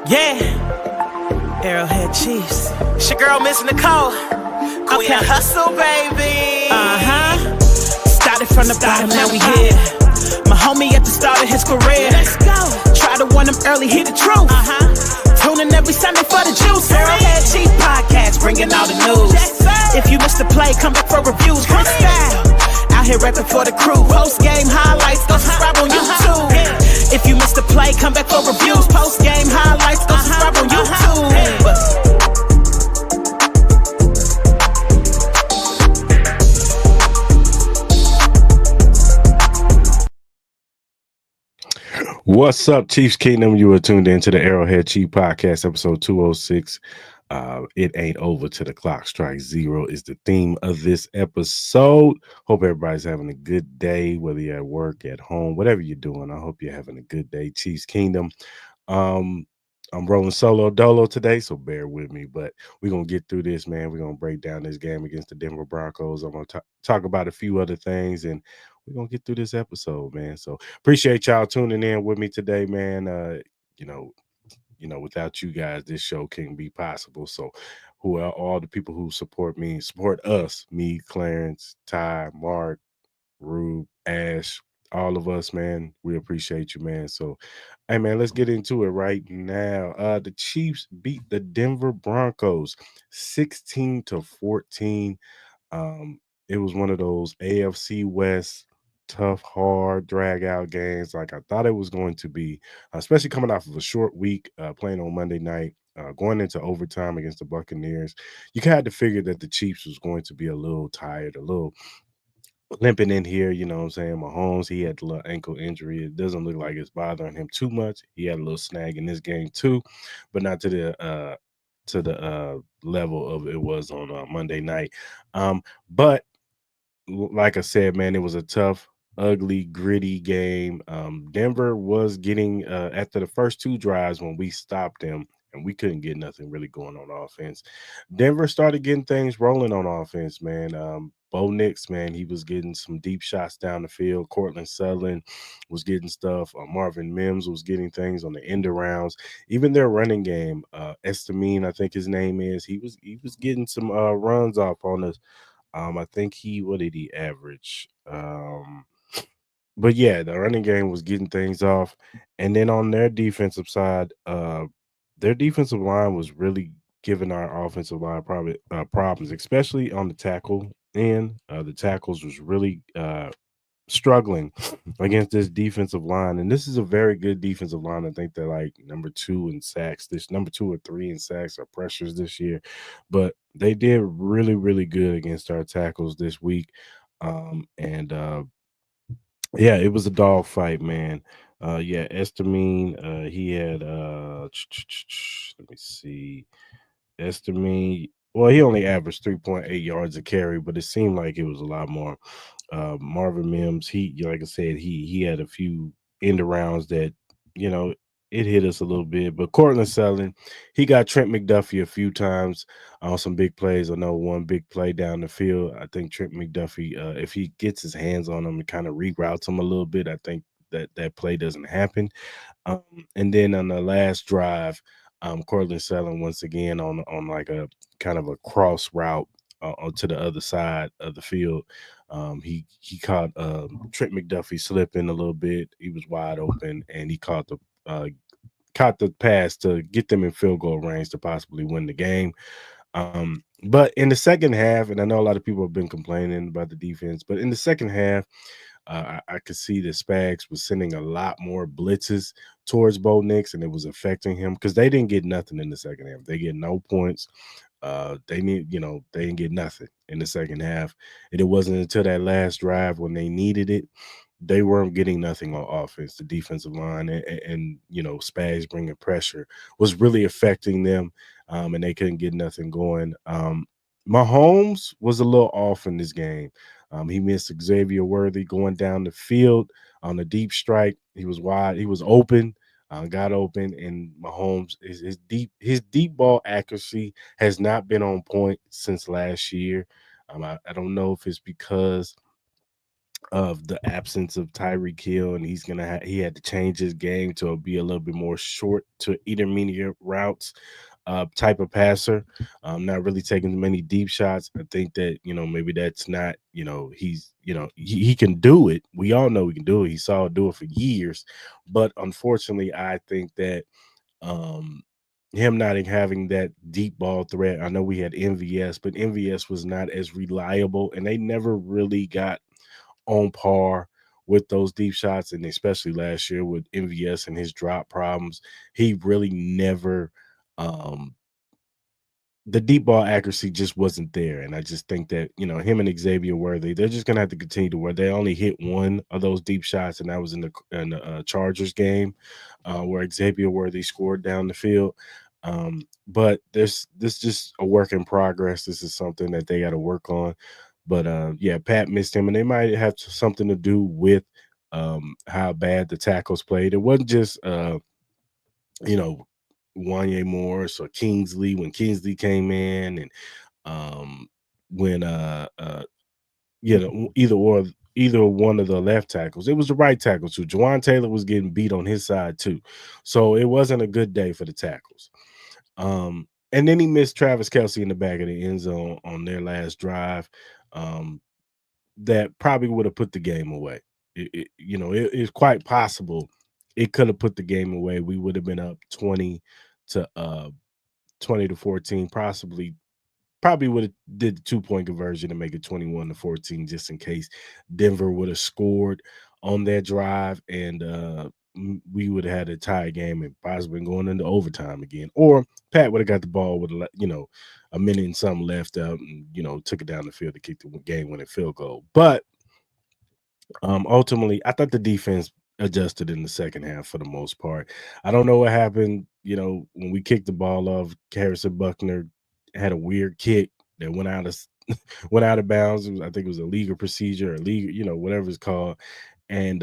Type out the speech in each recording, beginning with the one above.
Yeah, Arrowhead Chiefs. It's your girl, Miss Nicole. Queen of Hustle, baby. Started from the bottom, now we here. My homie at the start of his career. Let's go. Try to warn him early, hear the truth. Tune in every Sunday for the juice. Arrowhead Chief Podcast, bringing all the news. If you missed the play, come back for reviews. Cris Style. Out here repping for the crew. Post game highlights, go subscribe on YouTube. If you missed the play, come back for reviews. Post game highlights, go subscribe on YouTube. What's up, ChiefsKingdom? You are tuned into the Arrowhead Chief Podcast, episode 206. It ain't over till the clock strikes zero is the theme of this episode. Hope everybody's having a good day, whether you're at work, at home, whatever you're doing. I hope you're having a good day, ChiefsKingdom. I'm rolling solo dolo today, so bear with me, but we're going to get through this, man. We're going to break down this game against the Denver Broncos. I'm going to talk about a few other things, and we're going to get through this episode, man. So appreciate y'all tuning in with me today, man. Without you guys, this show can't be possible. So who are all the people who support me, support us, me, Clarence, Ty, Mark, Rube, Ash, all of us, man. We appreciate you, man. So, hey, man, let's get into it right now. The Chiefs beat the Denver Broncos 16-14. It was one of those AFC West tough, hard, drag out games like I thought it was going to be, especially coming off of a short week, playing on Monday night, going into overtime against the Buccaneers. You had to figure that the Chiefs was going to be a little tired, a little limping in here, you know what I'm saying? Mahomes, he had a little ankle injury. It doesn't look like it's bothering him too much. He had a little snag in this game too, but not to the level of it was on Monday night. But like I said, man, it was a tough, ugly, gritty game. Denver was getting after the first two drives when we stopped them, and we couldn't get nothing really going on offense. Denver started getting things rolling on offense, man. Bo Nix, man, he was getting some deep shots down the field. Cortland Sutherland was getting stuff. Marvin Mims was getting things on the end arounds. Even their running game, Estamine, I think his name is, he was getting some runs off on us. I think what did he average? But yeah, the running game was getting things off. And then on their defensive side, their defensive line was really giving our offensive line probably problems, especially on the tackle end. The tackles was really struggling against this defensive line, and this is a very good defensive line. I think they're like number 2 in sacks, this number 2 or 3 in sacks or pressures this year, but they did really, really good against our tackles this week. Yeah, it was a dog fight, man. Estamine, he had let me see. Estamine, well, he only averaged 3.8 yards a carry, but it seemed like it was a lot more. Marvin Mims, like I said, he had a few end arounds that, it hit us a little bit. But Cortland Sutherland, he got Trent McDuffie a few times on some big plays. I know one big play down the field. I think Trent McDuffie, if he gets his hands on him and kind of reroutes him a little bit, I think that play doesn't happen. And then on the last drive, Cortland Sutherland once again on like a kind of a cross route to the other side of the field. He caught Trent McDuffie slipping a little bit. He was wide open, and he caught the pass to get them in field goal range to possibly win the game. But in the second half, and I know a lot of people have been complaining about the defense, but in the second half, I could see that Spags was sending a lot more blitzes towards Bo Nix, and it was affecting him because they didn't get nothing in the second half. They get no points. They didn't get nothing in the second half. And it wasn't until that last drive when they needed it, they weren't getting nothing on offense. The defensive line and Spags bringing pressure was really affecting them, and they couldn't get nothing going. Mahomes was a little off in this game. He missed Xavier Worthy going down the field on a deep strike. He was wide. He was open, got open, and Mahomes, his deep ball accuracy has not been on point since last year. I don't know if it's because of the absence of Tyreek Hill, and he had to change his game to be a little bit more short to intermediate routes type of passer. Not really taking many deep shots. I think that maybe that's not he can do it. We all know he can do it. He saw it do it for years, but unfortunately, I think that um him not having that deep ball threat. I know we had MVS, but MVS was not as reliable, and they never really got on par with those deep shots, and especially last year with MVS and his drop problems, he really never um the deep ball accuracy just wasn't there. And I just think that, him and Xavier Worthy, they're just gonna have to continue to where they only hit one of those deep shots, and that was in the Chargers game, where Xavier Worthy scored down the field. But this just a work in progress. This is something that they got to work on. But yeah, Pat missed him, and they might have something to do with how bad the tackles played. It wasn't just you know, Wanye Morris or Kingsley when Kingsley came in, and um, when either one of the left tackles. It was the right tackle too. Jawan Taylor was getting beat on his side too, so it wasn't a good day for the tackles. And then he missed Travis Kelsey in the back of the end zone on their last drive. Um, that probably would have put the game away. It's quite possible it could have put the game away. We would have been up 20 to 14, possibly. Probably would have did the 2-point conversion to make it 21-14, just in case Denver would have scored on that drive, and we would have had a tie game and possibly going into overtime again. Or Pat would have got the ball with a minute and something left out, and took it down the field to kick the game-winning field goal. But ultimately, I thought the defense adjusted in the second half for the most part. I don't know what happened. When we kicked the ball off, Harrison Buckner had a weird kick that went out of bounds. I think it was a legal procedure or legal, whatever it's called. And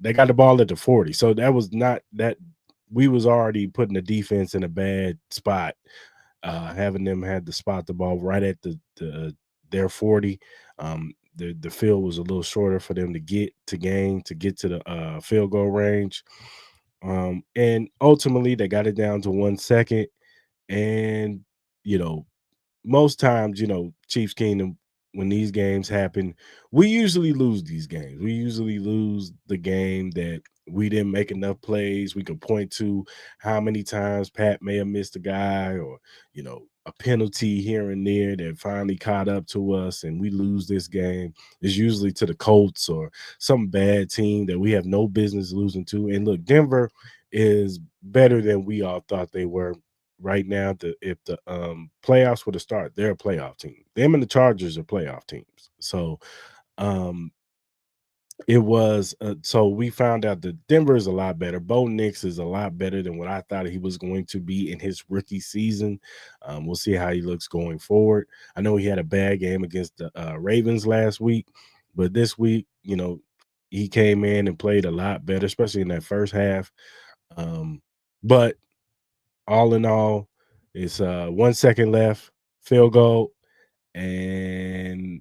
they got the ball at the 40. So that was not that we was already putting the defense in a bad spot. Having them had to spot the ball right at their 40. The field was a little shorter for them to get to the field goal range. And ultimately they got it down to 1 second. And you know, most times, Chiefs Kingdom, when these games happen, we usually lose these games. We usually lose the game that we didn't make enough plays. We could point to how many times Pat may have missed a guy, or, a penalty here and there that finally caught up to us and we lose this game. Is usually to the Colts or some bad team that we have no business losing to. And look, Denver is better than we all thought they were right now. If the playoffs were to start, they're a playoff team. Them and the Chargers are playoff teams. So um it was so we found out that Denver is a lot better. Bo Nix is a lot better than what I thought he was going to be in his rookie season. We'll see how he looks going forward. I know he had a bad game against the Ravens last week, but this week, he came in and played a lot better, especially in that first half. But all in all, it's 1 second left, field goal, and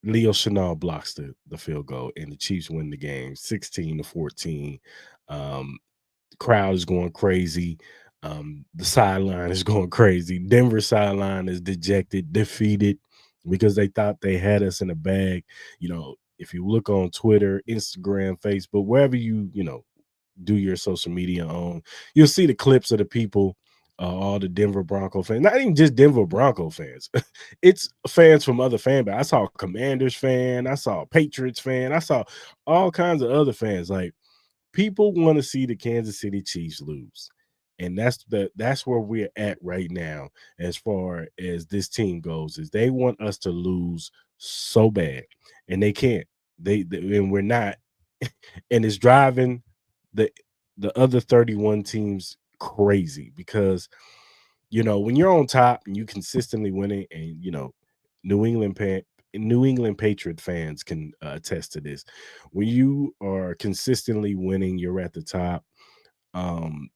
Leo Chenal blocks the field goal, and the Chiefs win the game 16-14. Um, crowd is going crazy. The sideline is going crazy. Denver sideline is dejected, defeated, because they thought they had us in a bag. If you look on Twitter, Instagram, Facebook, wherever do your social media on, you'll see the clips of the people, all the Denver Bronco fans, not even just Denver Bronco fans. It's fans from other fan bases. I saw a Commanders fan, I saw a Patriots fan, I saw all kinds of other fans. Like, people want to see the Kansas City Chiefs lose. And that's where we're at right now as far as this team goes, is they want us to lose so bad, and they can't. And we're not. And it's driving the other 31 teams crazy, because when you're on top and you consistently winning, and New England New England Patriot fans can attest to this. When you are consistently winning, you're at the top. Um,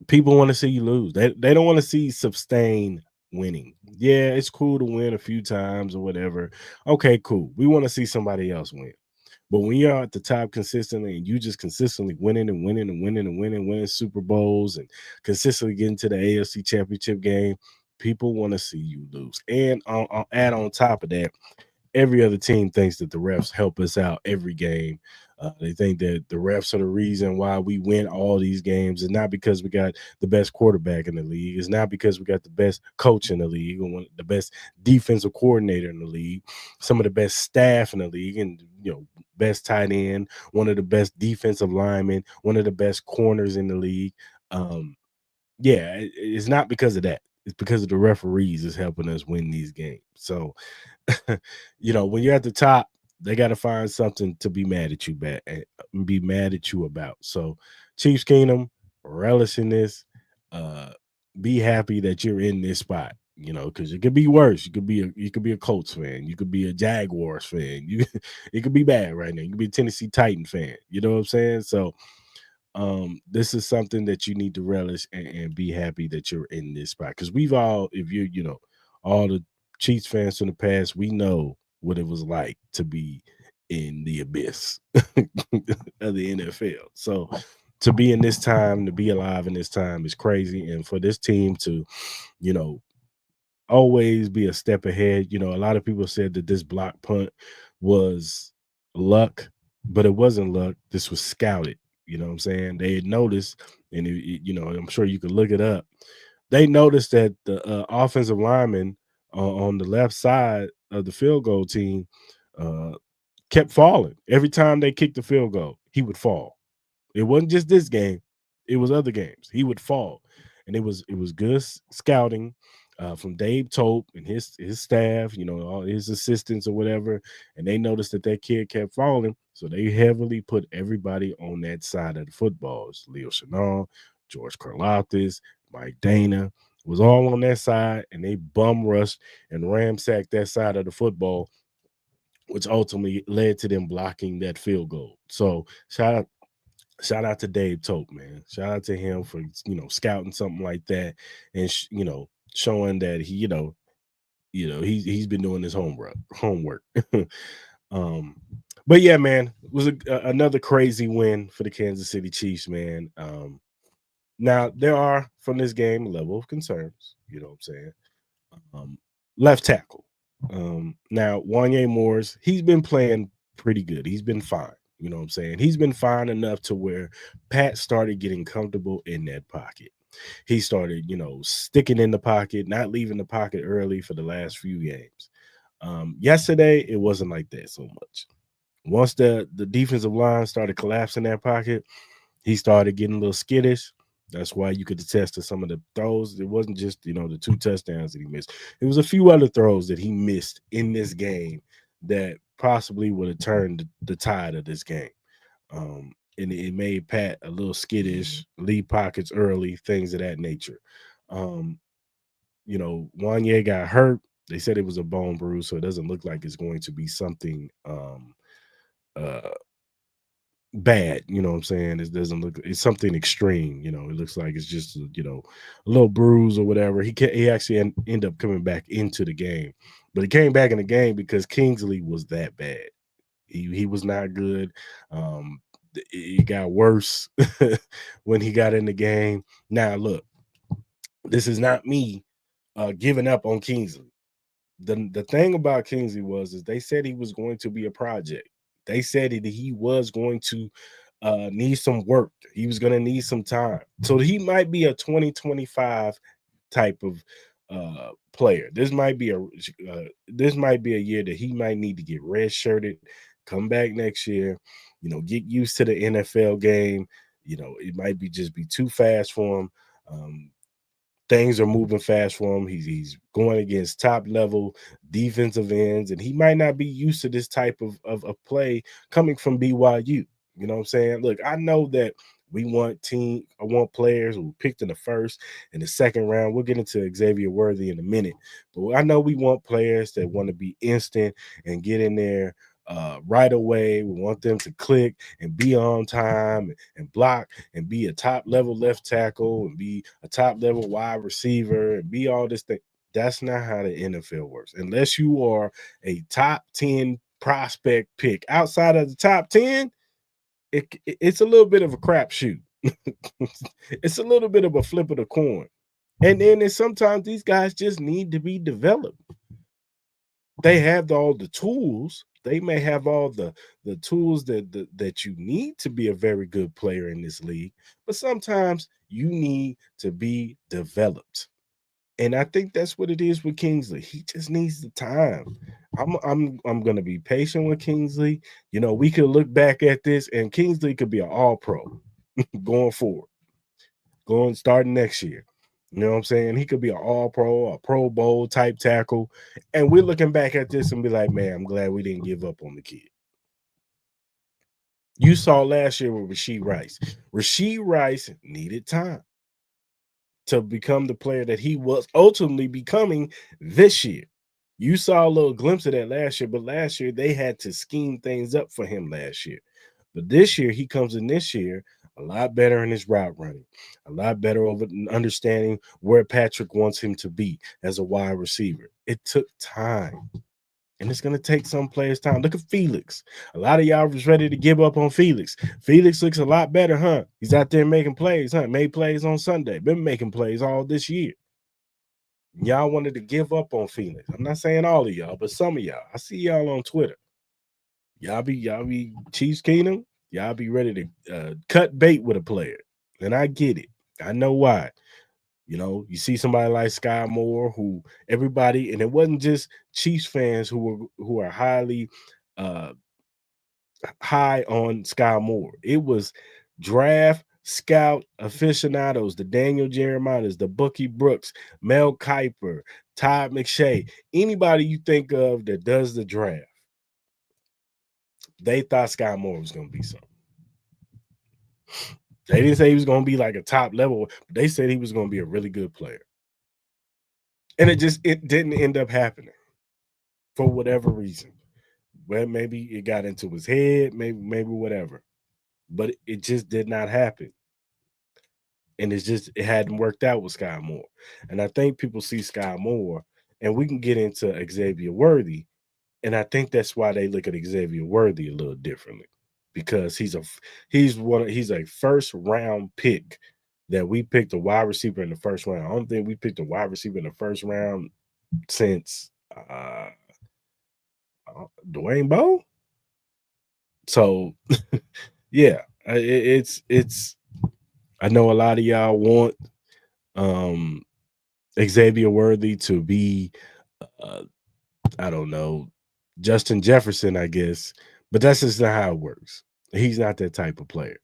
People want to see you lose. They don't want to see sustained winning. Yeah, it's cool to win a few times or whatever. Okay, cool. We want to see somebody else win. But when you're at the top consistently and you just consistently winning and winning and winning and winning Super Bowls and consistently getting to the AFC Championship game, people want to see you lose. And I'll add on top of that, every other team thinks that the refs help us out every game. They think that the refs are the reason why we win all these games. It's not because we got the best quarterback in the league. It's not because we got the best coach in the league or the best defensive coordinator in the league, some of the best staff in the league, and best tight end, one of the best defensive linemen, one of the best corners in the league. Um, yeah, it's not because of that. It's because of the referees is helping us win these games. So when you're at the top, they got to find something to be mad at you be mad at you about. So, Chiefs Kingdom, relish in this. Uh, be happy that you're in this spot. Because it could be worse. You could be a Colts fan. You could be a Jaguars fan. It could be bad right now. You could be a Tennessee Titan fan. You know what I'm saying? So, this is something that you need to relish and be happy that you're in this spot, because we've all, if all the Chiefs fans from the past, we know what it was like to be in the abyss of the NFL. So to be in this time, to be alive in this time is crazy, and for this team to you know always be a step ahead. A lot of people said that this block punt was luck, but it wasn't luck. This was scouted. You know what I'm saying? They had noticed, and I'm sure you could look it up. They noticed that the offensive lineman on the left side of the field goal team uh, kept falling. Every time they kicked the field goal, he would fall. It wasn't just this game; it was other games. He would fall, and it was good scouting from Dave Tope and his staff, all his assistants or whatever, and they noticed that kid kept falling, so they heavily put everybody on that side of the football. It's Leo Chenal, George Karlaftis, Mike Dana was all on that side, and they bum rushed and ransacked that side of the football, which ultimately led to them blocking that field goal. So shout out to Dave Tope, man. Shout out to him for scouting something like that, and showing that he's been doing his homework. um, but yeah, man, it was another crazy win for the Kansas City Chiefs, man. Now there are from this game a level of concerns. You know what I'm saying? Um, Left tackle. Now Wanye Morris, he's been playing pretty good. He's been fine. You know what I'm saying? He's been fine enough to where Pat started getting comfortable in that pocket. He started, sticking in the pocket, not leaving the pocket early for the last few games. Yesterday, it wasn't like that so much. Once the defensive line started collapsing that pocket, he started getting a little skittish. That's why you could attest to some of the throws. It wasn't just, the 2 touchdowns that he missed. It was a few other throws that he missed in this game that possibly would have turned the tide of this game. And it made Pat a little skittish, leave pockets early, things of that nature. Um, Wanye got hurt. They said it was a bone bruise, so it doesn't look like it's going to be something uh bad. You know what I'm saying? It doesn't look, it's something extreme. It looks like it's just a little bruise or whatever. He actually end up coming back into the game, but he came back in the game because Kingsley was that bad. He was not good. It got worse when he got in the game. Now look, this is not me giving up on Kingsley. The thing about Kingsley is they said he was going to be a project. They said that he was going to need some work. He was going to need some time. So he might be a 2025 type of player. This might be a year that he might need to get red shirted, come back next year, get used to the NFL game. It might be too fast for him. Things are moving fast for him. He's going against top level defensive ends, and he might not be used to this type of play coming from BYU. You know what I'm saying? Look, I know that I want players who picked in the first and the second round. We'll get into Xavier Worthy in a minute, but I know we want players that want to be instant and get in there right away. We want them to click and be on time and block and be a top level left tackle and be a top level wide receiver and be all this thing. That's not how the NFL works. Unless you are a top 10 prospect pick outside of the top 10, it's a little bit of a crapshoot. It's a little bit of a flip of the coin. And then sometimes these guys just need to be developed. They have all the tools. They may have all the tools that you need to be a very good player in this league, but sometimes you need to be developed. And I think that's what it is with Kingsley. He just needs the time. I'm gonna be patient with Kingsley. You know, we could look back at this, and Kingsley could be an all-pro going forward, starting next year. You know what I'm saying? He could be an all-pro, a Pro Bowl type tackle. And we're looking back at this and be like, man, I'm glad we didn't give up on the kid. You saw last year with Rashee Rice. Rashee Rice needed time to become the player that he was ultimately becoming this year. You saw a little glimpse of that last year, but last year they had to scheme things up for him last year. But this year, he comes in this year a lot better in his route running, a lot better over understanding where Patrick wants him to be as a wide receiver. It took time, and it's going to take some players time. Look at Felix. A lot of y'all was ready to give up on Felix. Felix looks a lot better, huh? He's out there making plays, huh? Made plays on Sunday. Been making plays all this year. Y'all wanted to give up on Felix. I'm not saying all of y'all, but some of y'all. I see y'all on Twitter. Y'all be ChiefsKingdom. Y'all be ready to cut bait with a player. And I get it. I know why. You know, you see somebody like Sky Moore, who everybody, and it wasn't just Chiefs fans who are highly high on Sky Moore. It was draft scout aficionados, the Daniel Jeremiahs, the Bookie Brooks, Mel Kiper, Todd McShay, anybody you think of that does the draft. They thought Sky Moore was going to be something. They didn't say he was going to be like a top level, but they said he was going to be a really good player. And it didn't end up happening for whatever reason. Well, maybe it got into his head, maybe whatever. But it just did not happen. And it hadn't worked out with Sky Moore. And I think people see Sky Moore, and we can get into Xavier Worthy. And I think that's why they look at Xavier Worthy a little differently, because he's a first round pick that we picked a wide receiver in the first round. I don't think we picked a wide receiver in the first round since Dwayne Bowe. So yeah, it's I know a lot of y'all want Xavier Worthy to be I don't know, Justin Jefferson, I guess, but that's just not how it works. He's not that type of player.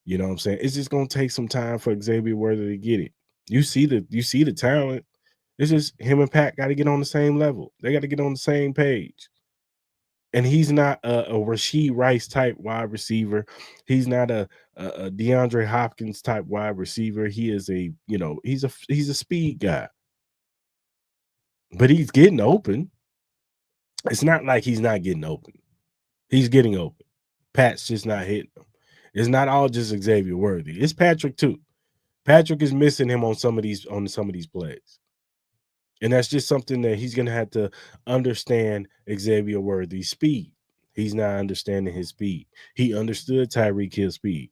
You know what I'm saying? It's just gonna take some time for Xavier Worthy to get it. You see the talent. It's just him and Pat got to get on the same level. They got to get on the same page. And he's not a Rashee Rice type wide receiver. He's not a DeAndre Hopkins type wide receiver. He is he's a speed guy. But he's getting open. It's not like he's not getting open. He's getting open. Pat's just not hitting him. It's not all just Xavier Worthy. It's Patrick too. Patrick is missing him on some of these plays. And that's just something that he's going to have to understand Xavier Worthy's speed. He's not understanding his speed. He understood Tyreek Hill's speed.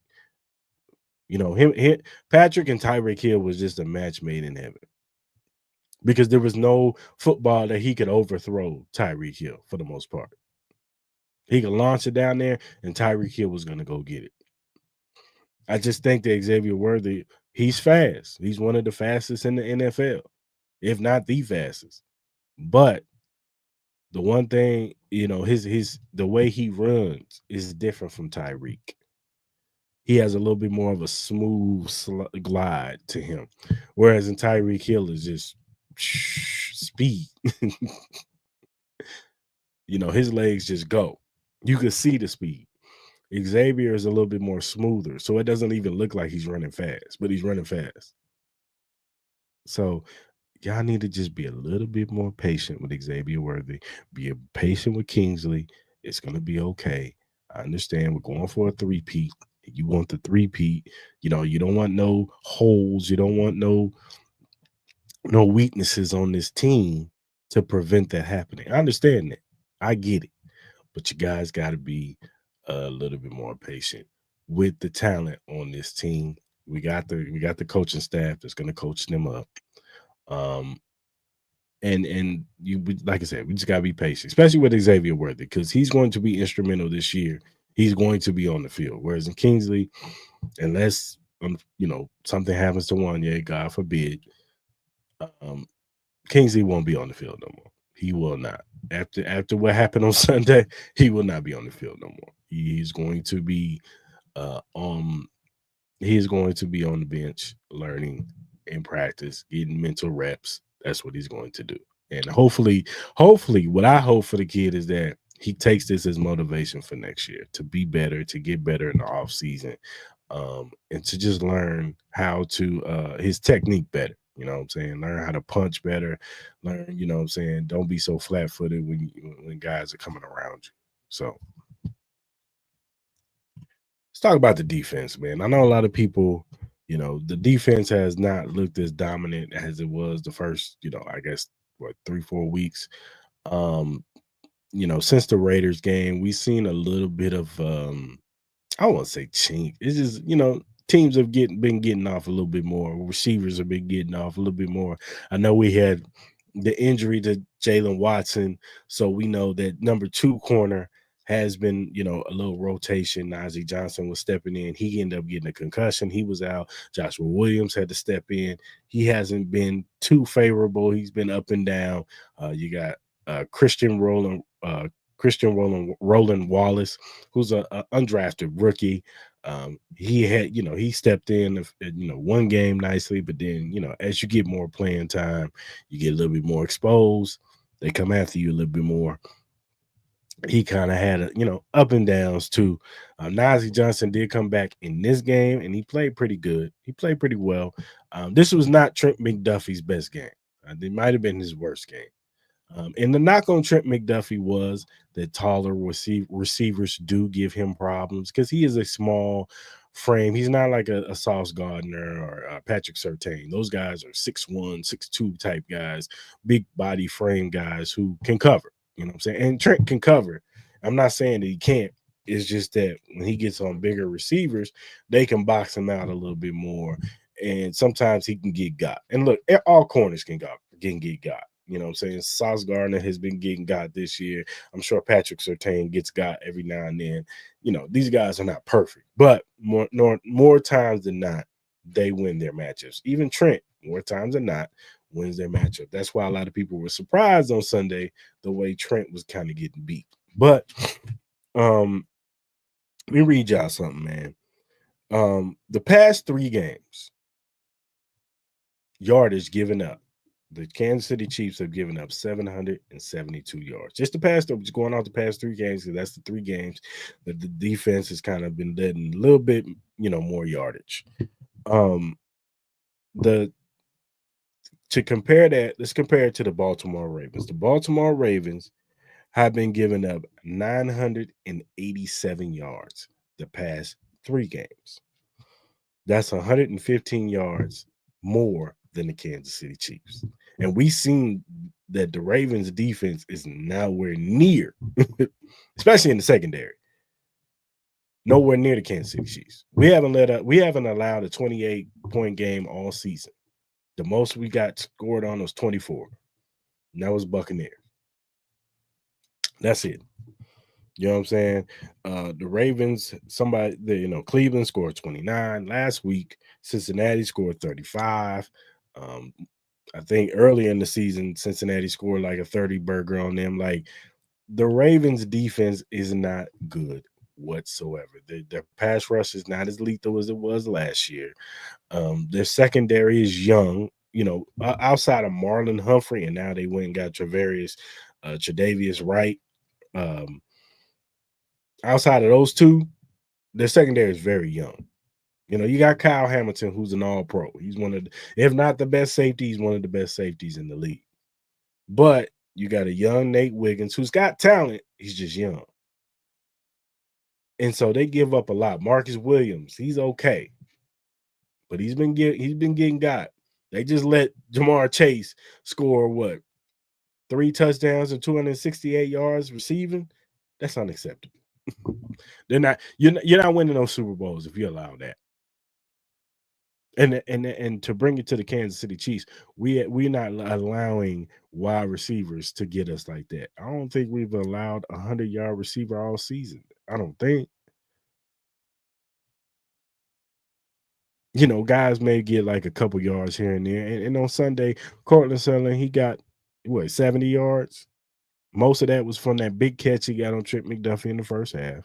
You know, Patrick and Tyreek Hill was just a match made in heaven, because there was no football that he could overthrow Tyreek Hill for the most part. He could launch it down there, and Tyreek Hill was going to go get it. I just think that Xavier Worthy, he's fast. He's one of the fastest in the NFL, if not the fastest. But the one thing, you know, the way he runs is different from Tyreek. He has a little bit more of a smooth glide to him, whereas in Tyreek Hill is just speed. You know, his legs just go. You can see the speed. Xavier is a little bit more smoother, so it doesn't even look like he's running fast, but he's running fast. So y'all need to just be a little bit more patient with Xavier Worthy. Be patient with Kingsley. It's going to be okay. I understand we're going for a three-peat. You want the three-peat. You know, you don't want no holes. You don't want no weaknesses on this team to prevent that happening. I understand that. I get it. but you guys got to be a little bit more patient with the talent on this team. We got the coaching staff that's going to coach them up. And like I said, we just got to be patient, especially with Xavier Worthy, because he's going to be instrumental this year. He's going to be on the field. Whereas in Kingsley, unless something happens to Wanya, God forbid, Kingsley won't be on the field no more. He will not. After what happened on Sunday, he will not be on the field no more. He's going to be he's going to be on the bench learning in practice, getting mental reps. That's what he's going to do. And hopefully, what I hope for the kid is that he takes this as motivation for next year to be better, to get better in the off season, and to just learn how to his technique better. You know what I'm saying? Learn how to punch better. Learn, you know what I'm saying? Don't be so flat-footed when guys are coming around you. So let's talk about the defense, man. I know a lot of people, the defense has not looked as dominant as it was the first, I guess, 3-4 weeks. Since the Raiders game, we've seen a little bit of I won't say chink. It's just, teams have been getting off a little bit more. Receivers have been getting off a little bit more. I know we had the injury to Jalen Watson, so we know that number 2 corner has been, a little rotation. Najee Johnson was stepping in. He ended up getting a concussion. He was out. Joshua Williams had to step in. He hasn't been too favorable. He's been up and down. You got Christian Roland Wallace, who's an undrafted rookie. He stepped in, one game nicely, but then, as you get more playing time, you get a little bit more exposed. They come after you a little bit more. He kind of had up and downs too. Najee Johnson did come back in this game, and he played pretty good. He played pretty well. This was not Trent McDuffie's best game. It might have been his worst game. And the knock on Trent McDuffie was that taller receivers do give him problems because he is a small frame. He's not like a Sauce Gardner or Patrick Surtain. Those guys are 6'1", 6'2" type guys, big body frame guys who can cover. You know what I'm saying? And Trent can cover. I'm not saying that he can't. It's just that when he gets on bigger receivers, they can box him out a little bit more. And sometimes he can get got. And look, all corners can get got. You know what I'm saying? Sauce Gardner has been getting got this year. I'm sure Patrick Surtain gets got every now and then. These guys are not perfect, but more times than not, they win their matchups. Even Trent, more times than not, wins their matchup. That's why a lot of people were surprised on Sunday the way Trent was kind of getting beat. But let me read y'all something, man. The past 3 games, yardage given up. The Kansas City Chiefs have given up 772 yards. Just going off the past 3 games, because that's the 3 games that the defense has kind of been letting a little bit, more yardage. To compare that, let's compare it to the Baltimore Ravens. The Baltimore Ravens have been giving up 987 yards the past 3 games. That's 115 yards more than the Kansas City Chiefs. And we've seen that the Ravens defense is nowhere near, especially in the secondary, nowhere near the Kansas City Chiefs. We haven't allowed a 28-point game all season. The most we got scored on was 24. And that was Buccaneers. That's it. You know what I'm saying? The Ravens, Cleveland scored 29 last week. Cincinnati scored 35. I think early in the season, Cincinnati scored like a 30 burger on them. Like, the Ravens defense is not good whatsoever. Their pass rush is not as lethal as it was last year. Their secondary is young, outside of Marlon Humphrey, and now they went and got Tre'Davious Wright. Outside of those 2, their secondary is very young. You got Kyle Hamilton, who's an all-pro. He's one of, if not the best safety, he's one of the best safeties in the league. But you got a young Nate Wiggins who's got talent. He's just young. And so they give up a lot. Marcus Williams, he's okay, but he's been getting got. They just let Jamar Chase score 3 touchdowns and 268 yards receiving. That's unacceptable. You're not winning those Super Bowls if you allow that. And to bring it to the Kansas City Chiefs, we're not allowing wide receivers to get us like that. I don't think we've allowed a 100-yard receiver all season. I don't think. Guys may get like a couple yards here and there. And on Sunday, Cortland Sutherland, he got 70 yards. Most of that was from that big catch he got on Trent McDuffie in the first half.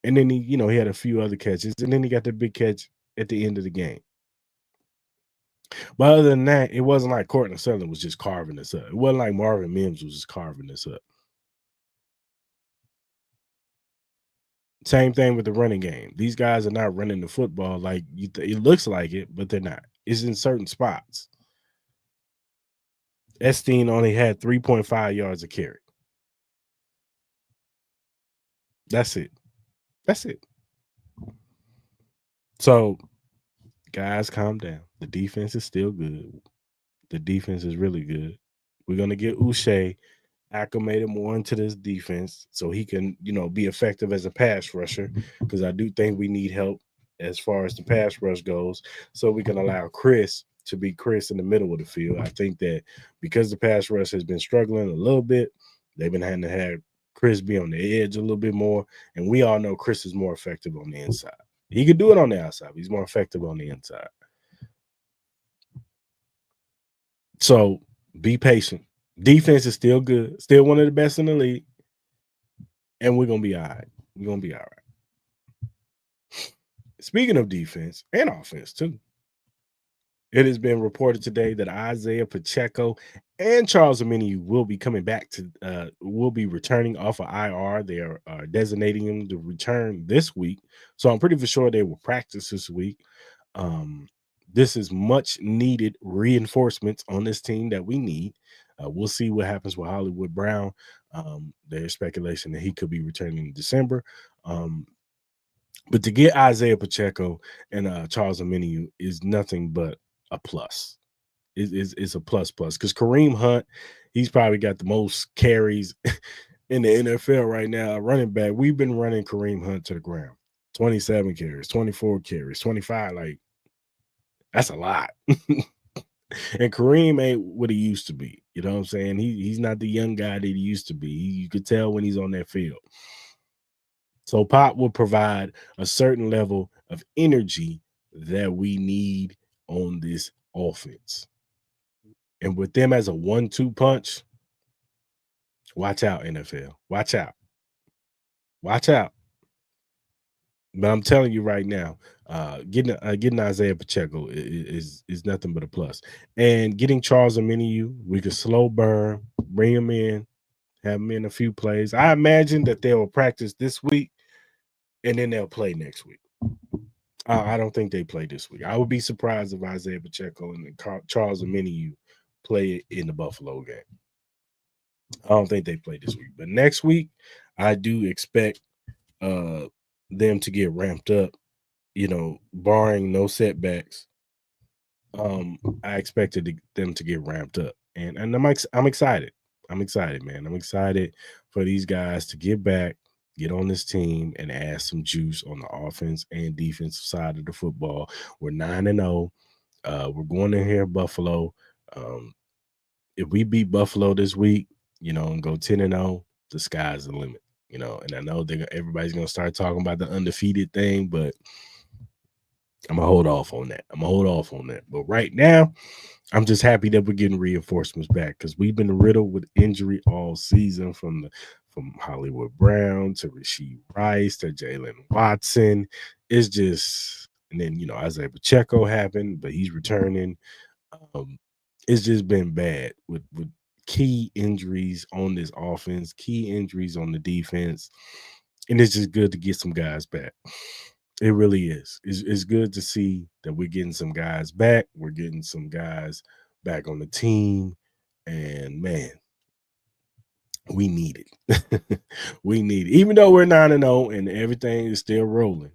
And then he had a few other catches, and then he got the big catch at the end of the game. But other than that, it wasn't like Cortland Sutherland was just carving us up. It wasn't like Marvin Mims was just carving us up. Same thing with the running game. These guys are not running the football like it looks like it, but they're not. It's in certain spots. Esteen only had 3.5 yards a carry. That's it. So, guys, calm down. The defense is still good. The defense is really good. We're going to get Uche acclimated more into this defense so he can, be effective as a pass rusher, because I do think we need help as far as the pass rush goes, so we can allow Chris to be Chris in the middle of the field. I think that because the pass rush has been struggling a little bit, they've been having to have Chris be on the edge a little bit more, and we all know Chris is more effective on the inside. He could do it on the outside, but he's more effective on the inside. So be patient. Defense is still good, still one of the best in the league, and we're going to be all right. We're going to be all right. Speaking of defense and offense, too, it has been reported today that Isaiah Pacheco and Charles Omenihu will be coming back will be returning off of IR. They are designating them to return this week. So I'm pretty for sure they will practice this week. This is much needed reinforcements on this team that we need. We'll see what happens with Hollywood Brown. There's speculation that he could be returning in December. But to get Isaiah Pacheco and Charles Omenihu is nothing but a plus. It's a plus because Kareem Hunt, he's probably got the most carries in the NFL right now. Running back, we've been running Kareem Hunt to the ground. 27 carries, 24 carries, 25. Like, that's a lot. And Kareem ain't what he used to be. You know what I'm saying? He's not the young guy that he used to be. You could tell when he's on that field. So Pop will provide a certain level of energy that we need on this offense. And with them as a 1-2 punch, watch out, NFL. Watch out. But I'm telling you right now, getting Isaiah Pacheco is nothing but a plus. And getting Charles Omenihu, we could slow burn, bring him in, have him in a few plays. I imagine that they will practice this week, and then they'll play next week. I don't think they play this week. I would be surprised if Isaiah Pacheco and Charles Omenihu play in the Buffalo game. I don't think they play this week. But next week, I do expect them to get ramped up, barring no setbacks. I expected them to get ramped up. And I'm excited. I'm excited, man. I'm excited for these guys to get back, get on this team, and add some juice on the offense and defensive side of the football. We're 9-0. We're going in here, Buffalo. If we beat Buffalo this week, and go 10-0, the sky's the limit. And I know everybody's going to start talking about the undefeated thing, but I'm going to hold off on that. But right now, I'm just happy that we're getting reinforcements back, because we've been riddled with injury all season, from Hollywood Brown to Rasheed Rice to Jalen Watson. It's just, and then, Isaiah Pacheco happened, but he's returning. It's just been bad with key injuries on this offense, key injuries on the defense. And it's just good to get some guys back. It really is. It's good to see that we're getting some guys back. We're getting some guys back on the team. And, man, we need it. We need it. Even though we're 9-0 and everything is still rolling,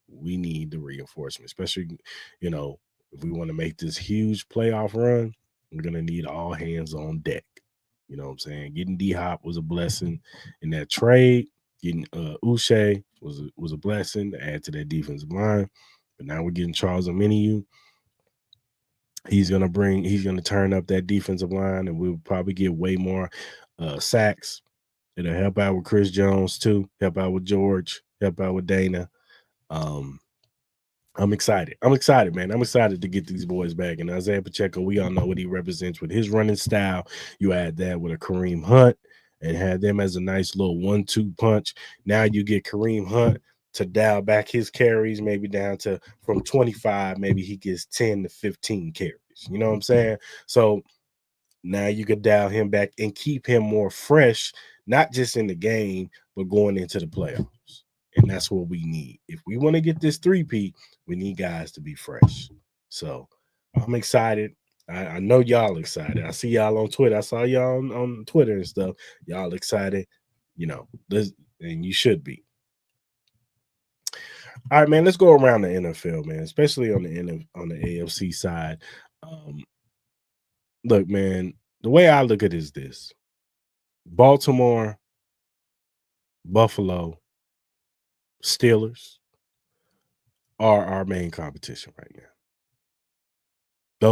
we need the reinforcement, especially, if we want to make this huge playoff run, we're going to need all hands on deck. You know what I'm saying? Getting D Hop was a blessing in that trade. Getting Uche was a blessing to add to that defensive line. But now we're getting Charles Omenihu. He's gonna turn up that defensive line, and we'll probably get way more sacks. It'll help out with Chris Jones too, help out with George, help out with Dana. Um, I'm excited. I'm excited, man. I'm excited to get these boys back. And Isaiah Pacheco, we all know what he represents with his running style. You add that with a Kareem Hunt and had them as a nice little 1-2 punch. Now you get Kareem Hunt to dial back his carries, maybe down to from 25, maybe he gets 10 to 15 carries. You know what I'm saying? So now you could dial him back and keep him more fresh, not just in the game, but going into the playoffs. And that's what we need. If we want to get this 3-peat, we need guys to be fresh. So I'm excited. I know y'all excited. I see y'all on Twitter. I saw y'all on Twitter and stuff. Y'all excited, and you should be. All right, man. Let's go around the NFL, man, especially on the AFC side. Look, man, the way I look at it is this: Baltimore, Buffalo, Steelers are our main competition right now.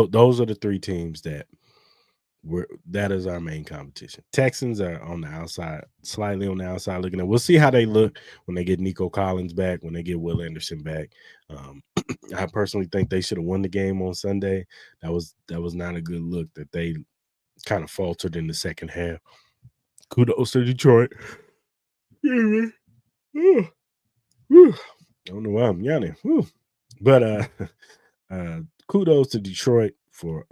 Those are the three teams that is our main competition. Texans are on the outside, slightly on the outside looking at. We'll see how they look when they get Nico Collins back, when they get Will Anderson back. I personally think they should have won the game on Sunday. That was not a good look that they kind of faltered in the second half. Kudos to Detroit. I don't know why I'm yawning. But kudos to Detroit for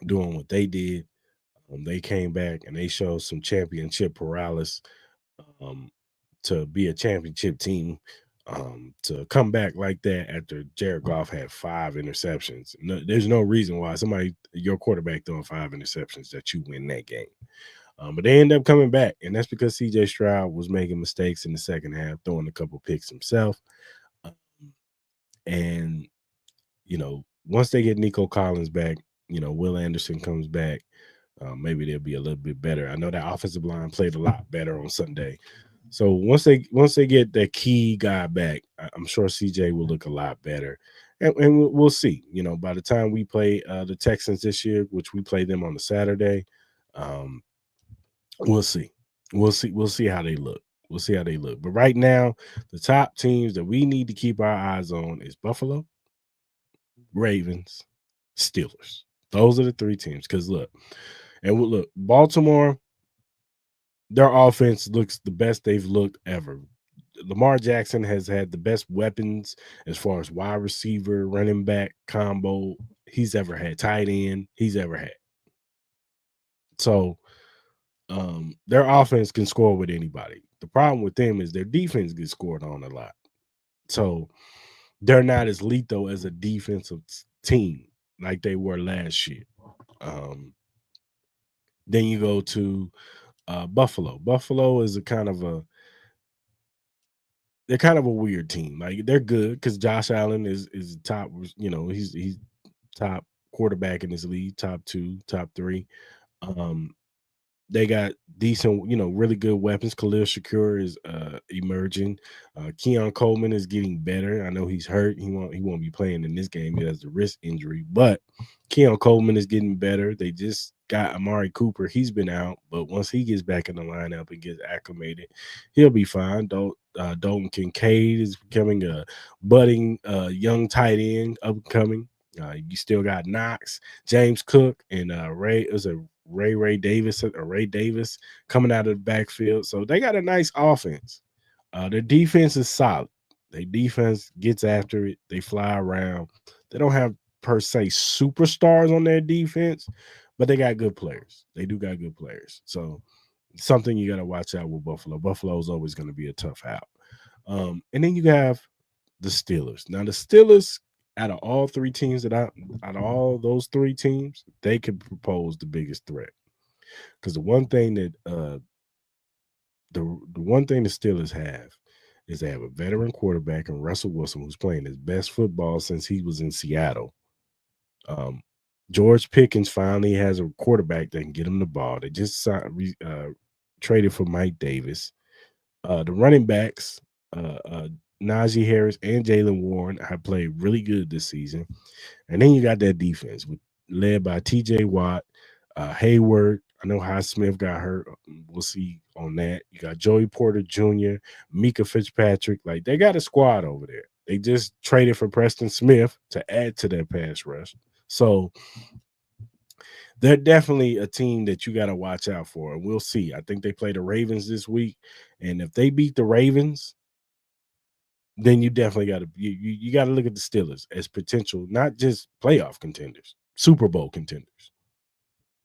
doing what they did. They came back and they showed some championship paralysis to be a championship team. To come back like that after Jared Goff had 5 interceptions. No, there's no reason why your quarterback throwing 5 interceptions that you win that game. But they end up coming back, and that's because C.J. Stroud was making mistakes in the second half, throwing a couple picks himself. And, once they get Nico Collins back, Will Anderson comes back, maybe they'll be a little bit better. I know that offensive line played a lot better on Sunday. So once they get that key guy back, I'm sure CJ will look a lot better. And we'll see. By the time we play the Texans this year, which we play them on the Saturday, we'll see. We'll see how they look. We'll see how they look. But right now, the top teams that we need to keep our eyes on is Buffalo, Ravens, Steelers. Those are the 3 teams. Because look, Baltimore, their offense looks the best they've looked ever. Lamar Jackson has had the best weapons as far as wide receiver, running back combo he's ever had, tight end he's ever had. So their offense can score with anybody. The problem with them is their defense gets scored on a lot. So they're not as lethal as a defensive team like they were last year. Then you go to Buffalo. Buffalo is they're kind of a weird team. Like they're good because Josh Allen is top. He's top quarterback in this league, top 2, top 3. They got decent, really good weapons. Khalil Shakur is emerging. Keon Coleman is getting better. I know he's hurt. He won't be playing in this game. He has a wrist injury, but Keon Coleman is getting better. They just got Amari Cooper. He's been out, but once he gets back in the lineup and gets acclimated, he'll be fine. Dalton Kincaid is becoming a budding young tight end, upcoming. You still got Knox, James Cook, and Ray Davis coming out of the backfield. So they got a nice offense. Their defense is solid. Their defense gets after it. They fly around. They don't have per se superstars on their defense, but they got good players. They do got good players. So something you got to watch out with Buffalo. Buffalo is always going to be a tough out. And then you have the Steelers. Now the Steelers, out of all those 3 teams, they could propose the biggest threat. Because the one thing that the Steelers have is they have a veteran quarterback in Russell Wilson who's playing his best football since he was in Seattle. George Pickens finally has a quarterback that can get him the ball. They just traded for Mike Davis. The running backs, Najee Harris and Jalen Warren, have played really good this season. And then you got that defense led by TJ Watt, Hayward. I know Smith got hurt. We'll see on that. You got Joey Porter Jr., Mika Fitzpatrick. Like, they got a squad over there. They just traded for Preston Smith to add to their pass rush. So they're definitely a team that you got to watch out for. And we'll see. I think they play the Ravens this week. And if they beat the Ravens, then you definitely got to you got to look at the Steelers as potential, not just playoff contenders, Super Bowl contenders.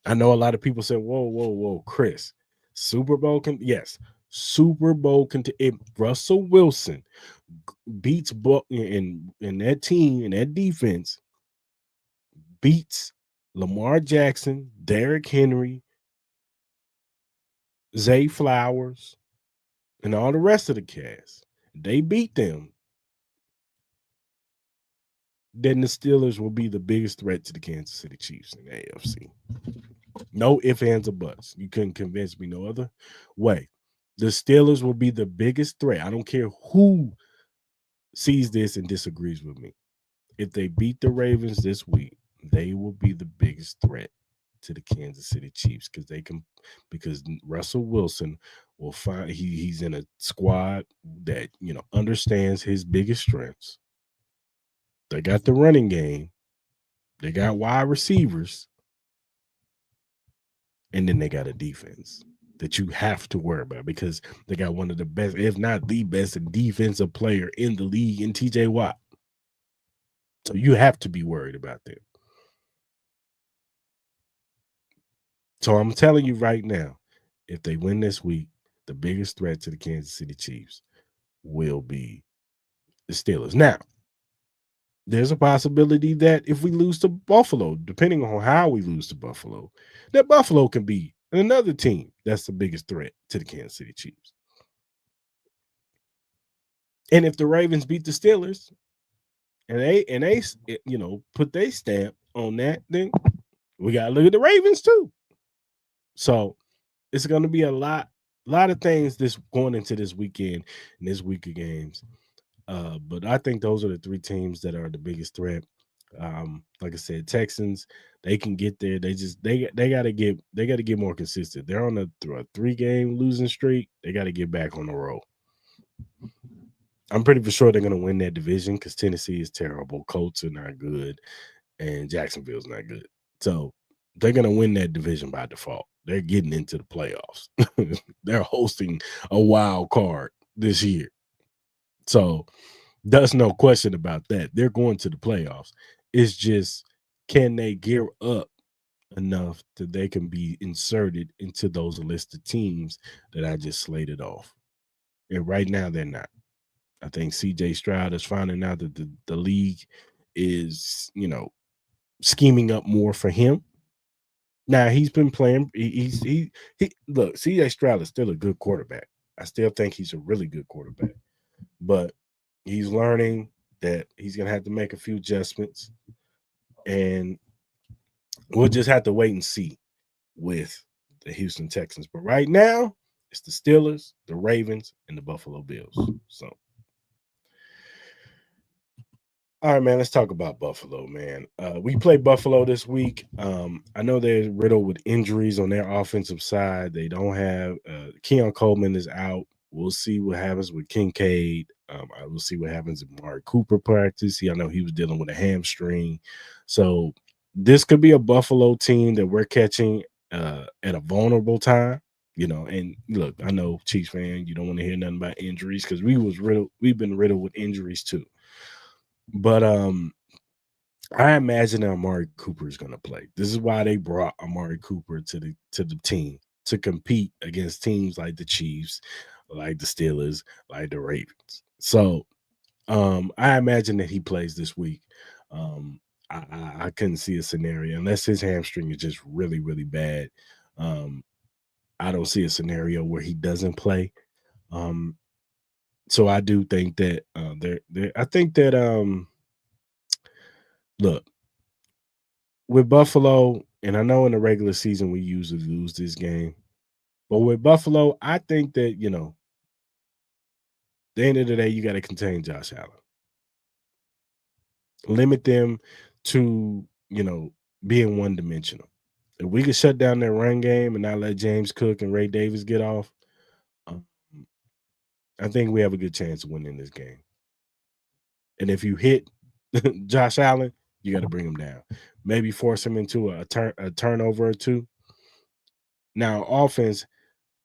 I know a lot of people say, whoa, Chris, Super Bowl yes, Super Bowl if Russell Wilson beats in that team and that defense beats Lamar Jackson, Derrick Henry, Zay Flowers, and all the rest of the cast, they beat them, then the Steelers will be the biggest threat to the Kansas City Chiefs in the AFC. No ifs, ands, or buts. You couldn't convince me no other way. The Steelers will be the biggest threat. I don't care who sees this and disagrees with me. If they beat the Ravens this week, they will be the biggest threat to the Kansas City Chiefs because Russell Wilson will find he's in a squad that understands his biggest strengths. They got the running game, they got wide receivers, and then they got a defense that you have to worry about because they got one of the best, if not the best, defensive player in the league in TJ Watt. So you have to be worried about that. So I'm telling you right now, if they win this week, the biggest threat to the Kansas City Chiefs will be the Steelers. Now, there's a possibility that if we lose to Buffalo, depending on how we lose to Buffalo, that Buffalo can be another team that's the biggest threat to the Kansas City Chiefs. And if the Ravens beat the Steelers and they put their stamp on that, then we gotta look at the Ravens too. So it's gonna be a lot of things this going into this weekend and this week of games. But I think those are the three teams that are the biggest threat. Like I said, Texans, they can get there. They gotta get more consistent. They're on a 3-game losing streak. They gotta get back on the roll. I'm pretty sure they're gonna win that division because Tennessee is terrible, Colts are not good, and Jacksonville's not good. So they're gonna win that division by default. They're getting into the playoffs. They're hosting a wild card this year. So there's no question about that. They're going to the playoffs. It's just, can they gear up enough that they can be inserted into those listed teams that I just slated off? And right now, they're not. I think CJ Stroud is finding out that the league is, scheming up more for him. Now, he's been playing. He look, CJ Stroud is still a good quarterback. I still think he's a really good quarterback. But he's learning that he's going to have to make a few adjustments. And we'll just have to wait and see with the Houston Texans. But right now, it's the Steelers, the Ravens, and the Buffalo Bills. So, all right, man, let's talk about Buffalo, man. We play Buffalo this week. I know they're riddled with injuries on their offensive side. They don't have Keon Coleman is out. We'll see what happens with Kincaid. I will see what happens if Amari Cooper practice. I know he was dealing with a hamstring. So this could be a Buffalo team that we're catching at a vulnerable time. And look, I know Chiefs fan, you don't want to hear nothing about injuries because we've been riddled with injuries too. But I imagine that Amari Cooper is going to play. This is why they brought Amari Cooper to the team to compete against teams like the Chiefs, like the Steelers, like the Ravens. So I imagine that he plays this week. I couldn't see a scenario unless his hamstring is just really, really bad. I don't see a scenario where he doesn't play. So I do think that I think that look, with Buffalo, and I know in the regular season we usually lose this game, but with Buffalo, I think that, the end of the day, you got to contain Josh Allen. Limit them to, being one dimensional. If we could shut down their run game and not let James Cook and Ray Davis get off, um, I think we have a good chance of winning this game. And if you hit Josh Allen, you got to bring him down. Maybe force him into a turnover or two. Now, offense,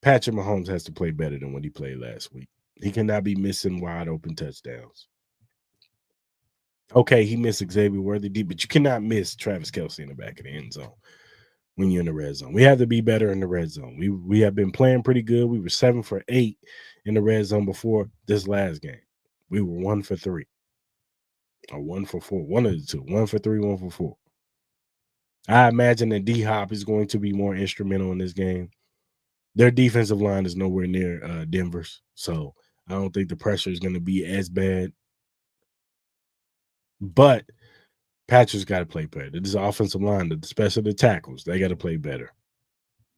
Patrick Mahomes has to play better than what he played last week. He cannot be missing wide open touchdowns. Okay, he missed Xavier Worthy deep, but you cannot miss Travis Kelce in the back of the end zone when you're in the red zone. We have to be better in the red zone. We have been playing pretty good. We were 7 for 8 in the red zone before this last game. We were 1 for 3 or 1 for 4, one of the two, 1 for 3, 1 for 4. I imagine that D-Hop is going to be more instrumental in this game. Their defensive line is nowhere near Denver's, so I don't think the pressure is going to be as bad. But Patrick's got to play better. This offensive line, especially the tackles, they got to play better.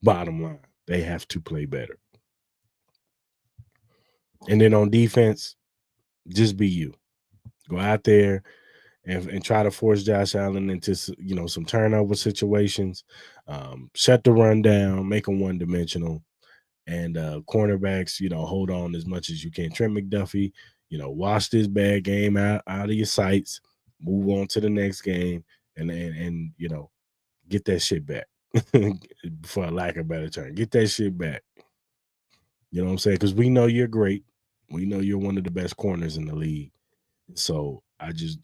Bottom line, they have to play better. And then on defense, just be you. Go out there and try to force Josh Allen into, some turnover situations. Shut the run down, make them one-dimensional. And cornerbacks, hold on as much as you can. Trent McDuffie, wash this bad game out of your sights. Move on to the next game and get that shit back. For a lack of a better term. Get that shit back. You know what I'm saying? Because we know you're great. We know you're one of the best corners in the league. So I just,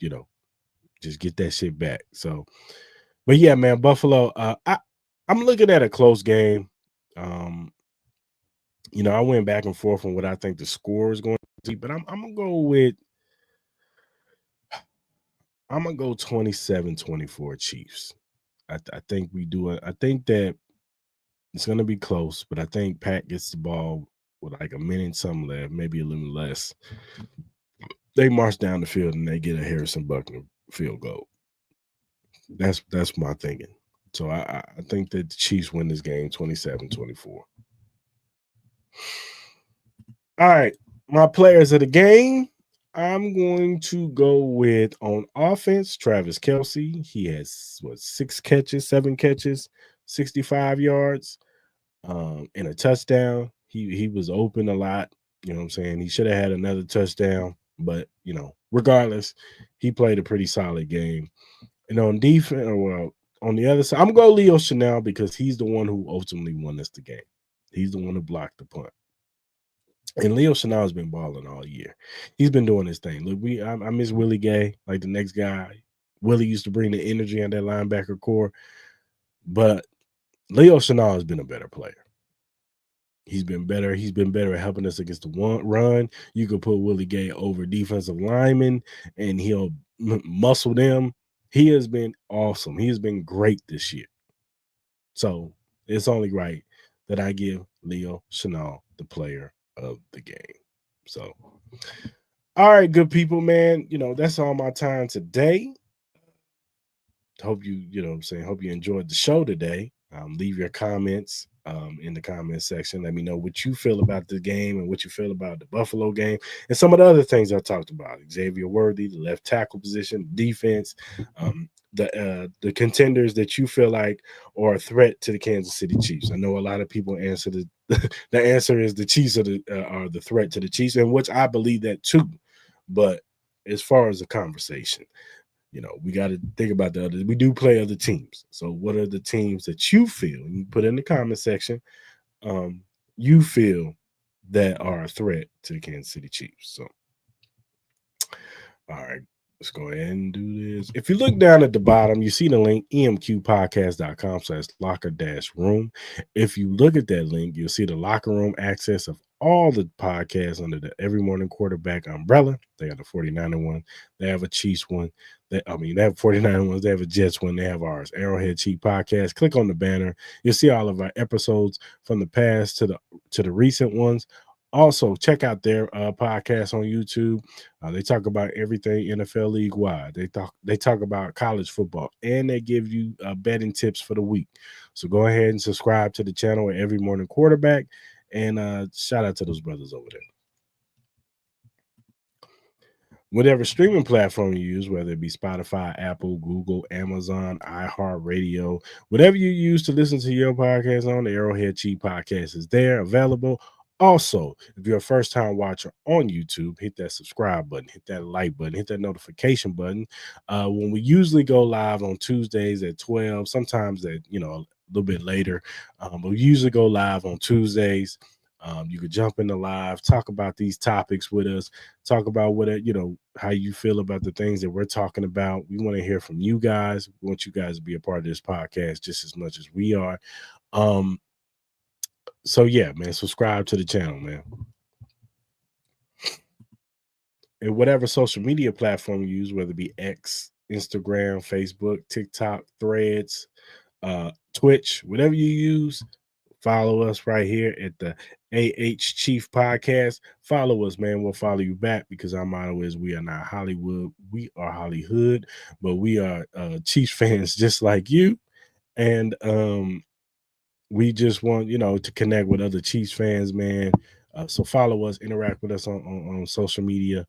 just get that shit back. So, but yeah, man, Buffalo, I'm looking at a close game. I went back and forth on what I think the score is going to be, but I'm gonna go with 27-24 Chiefs. I think we do it. I think that it's gonna be close, but I think Pat gets the ball with like a minute something left, maybe a little less. They march down the field and they get a Harrison Buckner field goal. That's my thinking. So I think that the Chiefs win this game 27-24. All right, my players of the game. I'm going to go with, on offense, Travis Kelce. He has 7 catches, 65 yards, and a touchdown. He was open a lot. You know what I'm saying? He should have had another touchdown, but regardless, he played a pretty solid game. And on defense, on the other side, I'm going to go Leo Chanel because he's the one who ultimately won us the game. He's the one who blocked the punt. And Leo Chanel has been balling all year. He's been doing his thing. Look, I miss Willie Gay, like the next guy. Willie used to bring the energy on that linebacker core. But Leo Chanel has been a better player. He's been better. He's been better at helping us against the run. You could put Willie Gay over defensive linemen, and he'll muscle them. He has been awesome. He has been great this year. So it's only right that I give Leo Chanel the player of the game. So, all right, good people, man. That's all my time today. Hope you, hope you enjoyed the show today. Leave your comments in the comment section. Let me know what you feel about the game and what you feel about the Buffalo game and some of the other things I talked about. Xavier Worthy, the left tackle position, defense, the contenders that you feel like are a threat to the Kansas City Chiefs. I know a lot of people answer the answer is the Chiefs are the threat to the Chiefs, and which I believe that too. But as far as the conversation, we got to think about the others. We do play other teams. So what are the teams that you feel, and you put in the comment section, you feel that are a threat to the Kansas City Chiefs? So, all right, let's go ahead and do this. If you look down at the bottom, you see the link, emqpodcast.com/locker-room. If you look at that link, you'll see the locker room access of all the podcasts under the Every Morning Quarterback umbrella. They got the 49er one. They have a Chiefs one. They have 49er ones. They have a Jets one. They have ours, Arrowhead Chief Podcast. Click on the banner. You'll see all of our episodes from the past to the recent ones. Also, check out their podcast on YouTube. They talk about everything NFL league wide. They talk about college football, and they give you betting tips for the week. So go ahead and subscribe to the channel at Every Morning Quarterback, and shout out to those brothers over there. Whatever streaming platform you use, whether it be Spotify, Apple, Google, Amazon, iHeartRadio, whatever you use to listen to your podcast on, the Arrowhead Chief Podcast is there, available. Also, if you're a first-time watcher on YouTube, hit that subscribe button, hit that like button, hit that notification button. When we usually go live on Tuesdays at 12, sometimes at, a little bit later, but we usually go live on Tuesdays. You could jump in the live, talk about these topics with us, talk about how you feel about the things that we're talking about. We want to hear from you guys. We want you guys to be a part of this podcast just as much as we are. So yeah, man, subscribe to the channel, man. And whatever social media platform you use, whether it be X, Instagram, Facebook, TikTok, Threads, Twitch, whatever you use, follow us right here at the AH Chief Podcast. Follow us, man. We'll follow you back because our motto is we are not Hollywood. We are Hollywood, but we are Chiefs fans just like you. And we just want, to connect with other Chiefs fans, man. So follow us, interact with us on social media.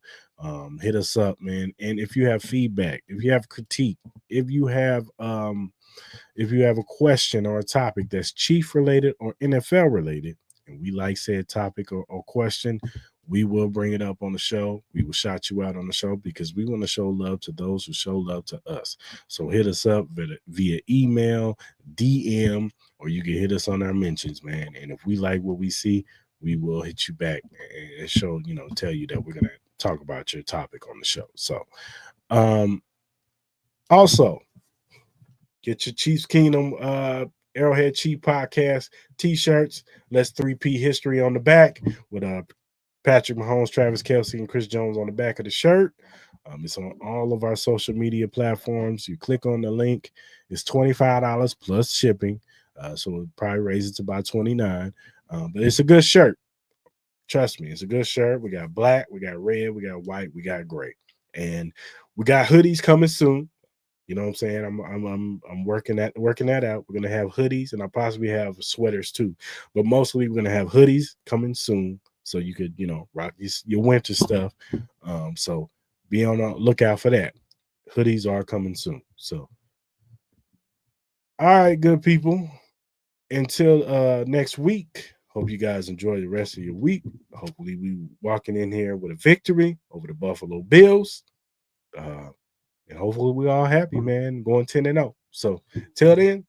Hit us up, man. And if you have feedback, if you have critique, if you have a question or a topic that's Chief related or NFL related, and we like said topic or question, we will bring it up on the show. We will shout you out on the show because we want to show love to those who show love to us. So hit us up via email, DM, or you can hit us on our mentions, man. And if we like what we see, we will hit you back and show, tell you that we're going to talk about your topic on the show. So, also, get your Chiefs Kingdom Arrowhead Chief Podcast t-shirts. Let's 3P history on the back with Patrick Mahomes, Travis Kelce, and Chris Jones on the back of the shirt. It's on all of our social media platforms. You click on the link. It's $25 plus shipping. So we'll probably raise it to about $29. But it's a good shirt. Trust me, it's a good shirt. We got black, we got red, we got white, we got gray. And we got hoodies coming soon. You know what I'm saying? I'm working that out. We're gonna have hoodies and I'll possibly have sweaters too. But mostly we're gonna have hoodies coming soon. So you could, rock your winter stuff. So be on the lookout for that. Hoodies are coming soon. So all right, good people. Until next week. Hope you guys enjoy the rest of your week. Hopefully we walking in here with a victory over the Buffalo Bills. And hopefully we're all happy, man, going 10-0. So till then,